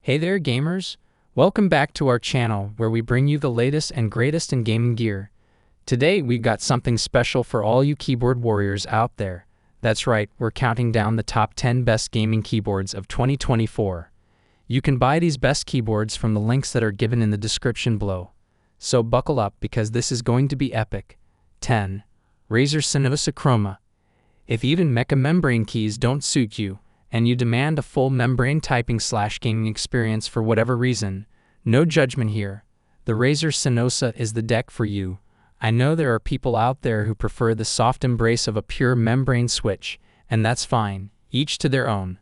Hey there gamers! Welcome back to our channel where we bring you the latest and greatest in gaming gear. Today we've got something special for all you keyboard warriors out there. That's right, we're counting down the top 10 best gaming keyboards of 2024. You can buy these best keyboards from the links that are given in the description below. So buckle up because this is going to be epic. 10. Razer Senosa Chroma. If even mecha membrane keys don't suit you, and you demand a full membrane typing/gaming experience for whatever reason, no judgment here. The Razer Senosa is the deck for you. I know there are people out there who prefer the soft embrace of a pure membrane switch, and that's fine, each to their own.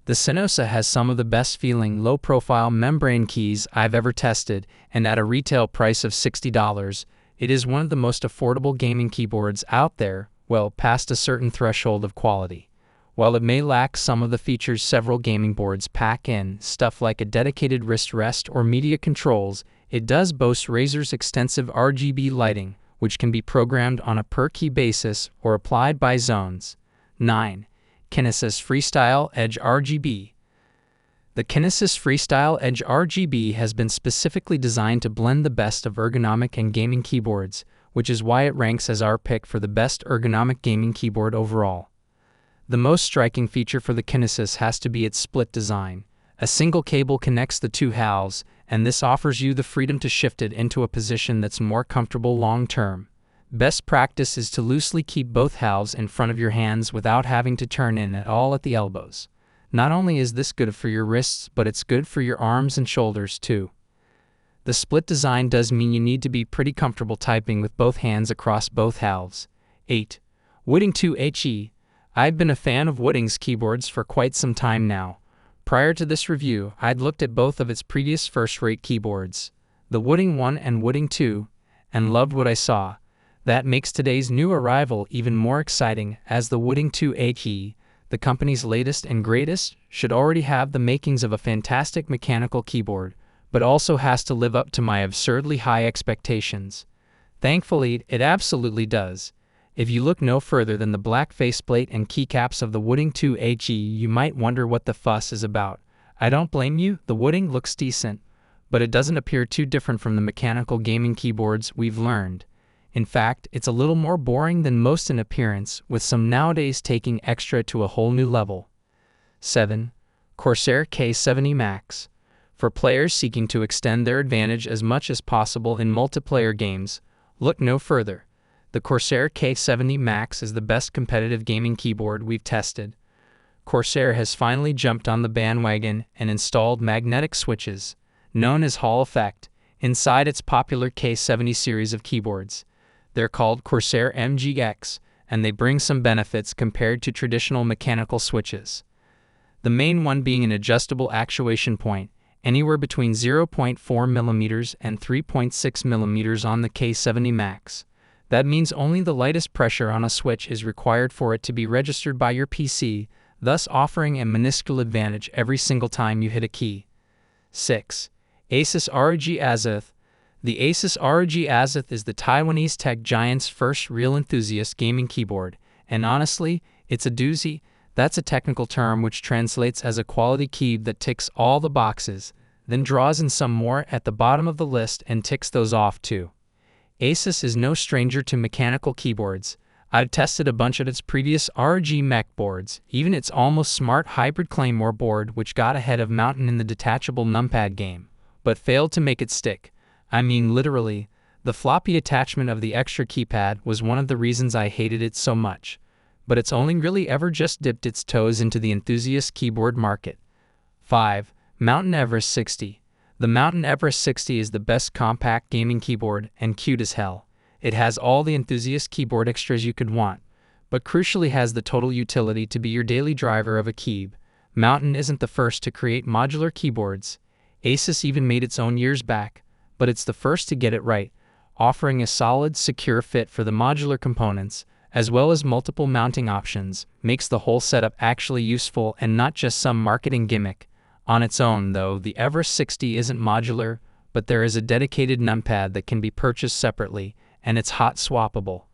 The Senosa has some of the best feeling low-profile membrane keys I've ever tested, and at a retail price of $60, it is one of the most affordable gaming keyboards out there, well past a certain threshold of quality. While it may lack some of the features several gaming boards pack in, stuff like a dedicated wrist rest or media controls, it does boast Razer's extensive RGB lighting, which can be programmed on a per-key basis or applied by zones. 9. Kinesis Freestyle Edge RGB. The Kinesis Freestyle Edge RGB has been specifically designed to blend the best of ergonomic and gaming keyboards, which is why it ranks as our pick for the best ergonomic gaming keyboard overall. The most striking feature for the Kinesis has to be its split design. A single cable connects the two halves, and this offers you the freedom to shift it into a position that's more comfortable long-term. Best practice is to loosely keep both halves in front of your hands without having to turn in at all at the elbows. Not only is this good for your wrists, but it's good for your arms and shoulders too. The split design does mean you need to be pretty comfortable typing with both hands across both halves. 8. Witting 2HE. I've been a fan of Witting's keyboards for quite some time now. Prior to this review, I'd looked at both of its previous first-rate keyboards, the Witting 1 and Witting 2, and loved what I saw. That makes today's new arrival even more exciting, as the Witting 2HE, the company's latest and greatest, should already have the makings of a fantastic mechanical keyboard, but also has to live up to my absurdly high expectations. Thankfully, it absolutely does. If you look no further than the black faceplate and keycaps of the Witting 2HE, you might wonder what the fuss is about. I don't blame you, the Witting looks decent, but it doesn't appear too different from the mechanical gaming keyboards we've learned. In fact, it's a little more boring than most in appearance, with some nowadays taking extra to a whole new level. 7. Corsair K70 Max. For players seeking to extend their advantage as much as possible in multiplayer games, look no further. The Corsair K70 Max is the best competitive gaming keyboard we've tested. Corsair has finally jumped on the bandwagon and installed magnetic switches, known as Hall effect, inside its popular K70 series of keyboards. They're called Corsair MGX, and they bring some benefits compared to traditional mechanical switches. The main one being an adjustable actuation point, anywhere between 0.4 mm and 3.6 mm on the K70 Max. That means only the lightest pressure on a switch is required for it to be registered by your PC, thus offering a minuscule advantage every single time you hit a key. 6. Asus ROG Azoth. The Asus ROG Azoth is the Taiwanese tech giant's first real enthusiast gaming keyboard, and honestly, it's a doozy. That's a technical term which translates as a quality key that ticks all the boxes, then draws in some more at the bottom of the list and ticks those off too. Asus is no stranger to mechanical keyboards. I've tested a bunch of its previous ROG mech boards, even its almost smart hybrid Claymore board, which got ahead of Mountain in the detachable numpad game, but failed to make it stick. I mean literally, the floppy attachment of the extra keypad was one of the reasons I hated it so much, but it's only really ever just dipped its toes into the enthusiast keyboard market. 5. Mountain Everest 60. The Mountain Everest 60 is the best compact gaming keyboard and cute as hell. It has all the enthusiast keyboard extras you could want, but crucially has the total utility to be your daily driver of a keyboard. Mountain isn't the first to create modular keyboards. Asus even made its own years back, but it's the first to get it right, offering a solid, secure fit for the modular components, as well as multiple mounting options, makes the whole setup actually useful and not just some marketing gimmick. On its own, though, the Everest 60 isn't modular, but there is a dedicated numpad that can be purchased separately, and it's hot swappable.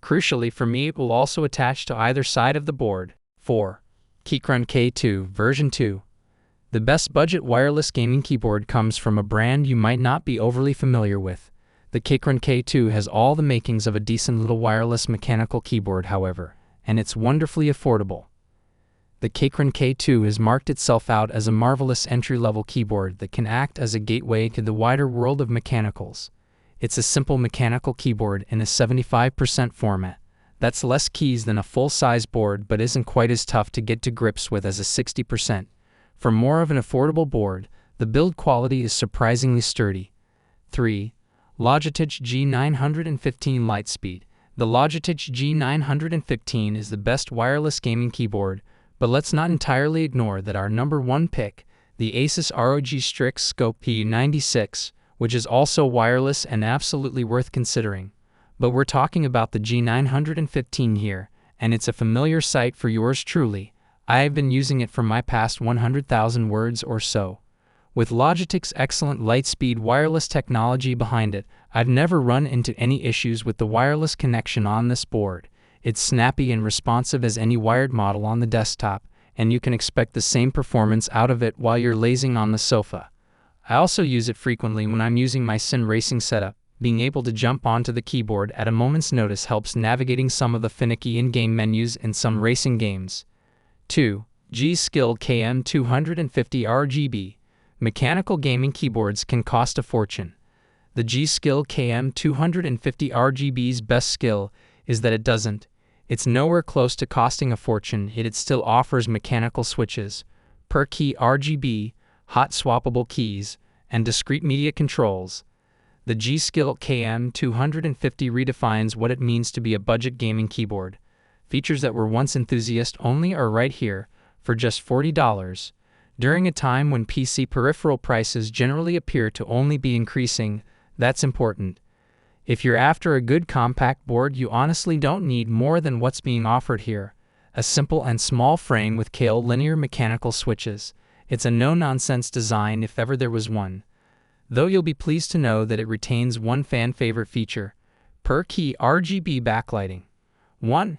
Crucially for me, it will also attach to either side of the board. 4. Keychron K2 version 2. The best budget wireless gaming keyboard comes from a brand you might not be overly familiar with. The Keyboard K2 has all the makings of a decent little wireless mechanical keyboard, however, and it's wonderfully affordable. The Keyboard K2 has marked itself out as a marvelous entry-level keyboard that can act as a gateway to the wider world of mechanicals. It's a simple mechanical keyboard in a 75% format. That's less keys than a full-size board, but isn't quite as tough to get to grips with as a 60%. For more of an affordable board, the build quality is surprisingly sturdy. 3. Logitech G915 Lightspeed. The Logitech G915 is the best wireless gaming keyboard, but let's not entirely ignore that our number one pick, the Asus ROG Strix Scope PU96, which is also wireless and absolutely worth considering. But we're talking about the G915 here, and it's a familiar sight for yours truly. I have been using it for my past 100,000 words or so. With Logitech's excellent Lightspeed wireless technology behind it, I've never run into any issues with the wireless connection on this board. It's snappy and responsive as any wired model on the desktop, and you can expect the same performance out of it while you're lazing on the sofa. I also use it frequently when I'm using my sim racing setup. Being able to jump onto the keyboard at a moment's notice helps navigating some of the finicky in-game menus in some racing games. 2. G-Skill KM250 RGB. Mechanical gaming keyboards can cost a fortune. The G-Skill KM250 RGB's best skill is that it doesn't. It's nowhere close to costing a fortune, yet it still offers mechanical switches, per key RGB, hot swappable keys, and discrete media controls. The G-Skill KM250 redefines what it means to be a budget gaming keyboard. Features that were once enthusiast only are right here, for just $40. During a time when PC peripheral prices generally appear to only be increasing, that's important. If you're after a good compact board, you honestly don't need more than what's being offered here. A simple and small frame with linear mechanical switches. It's a no-nonsense design if ever there was one. Though you'll be pleased to know that it retains one fan-favorite feature, per-key RGB backlighting. 1.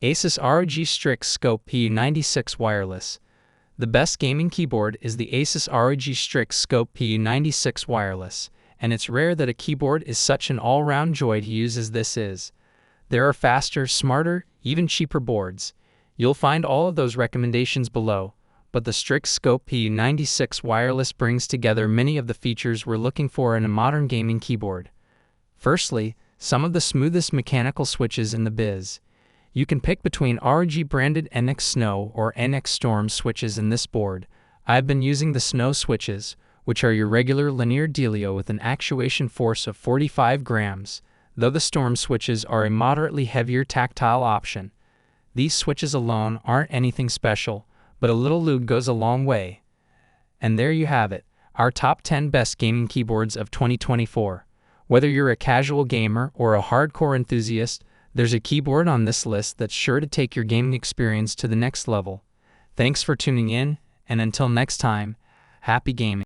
Asus ROG Strix Scope PU96 Wireless. The best gaming keyboard is the Asus ROG Strix Scope PU96 Wireless, and it's rare that a keyboard is such an all-round joy to use as this is. There are faster, smarter, even cheaper boards. You'll find all of those recommendations below, but the Strix Scope PU96 Wireless brings together many of the features we're looking for in a modern gaming keyboard. Firstly, some of the smoothest mechanical switches in the biz. You can pick between ROG-branded NX Snow or NX Storm switches in this board. I've been using the Snow switches, which are your regular linear dealio with an actuation force of 45 grams, though the Storm switches are a moderately heavier tactile option. These switches alone aren't anything special, but a little lube goes a long way. And there you have it, our top 10 best gaming keyboards of 2024. Whether you're a casual gamer or a hardcore enthusiast, there's a keyboard on this list that's sure to take your gaming experience to the next level. Thanks for tuning in, and until next time, happy gaming.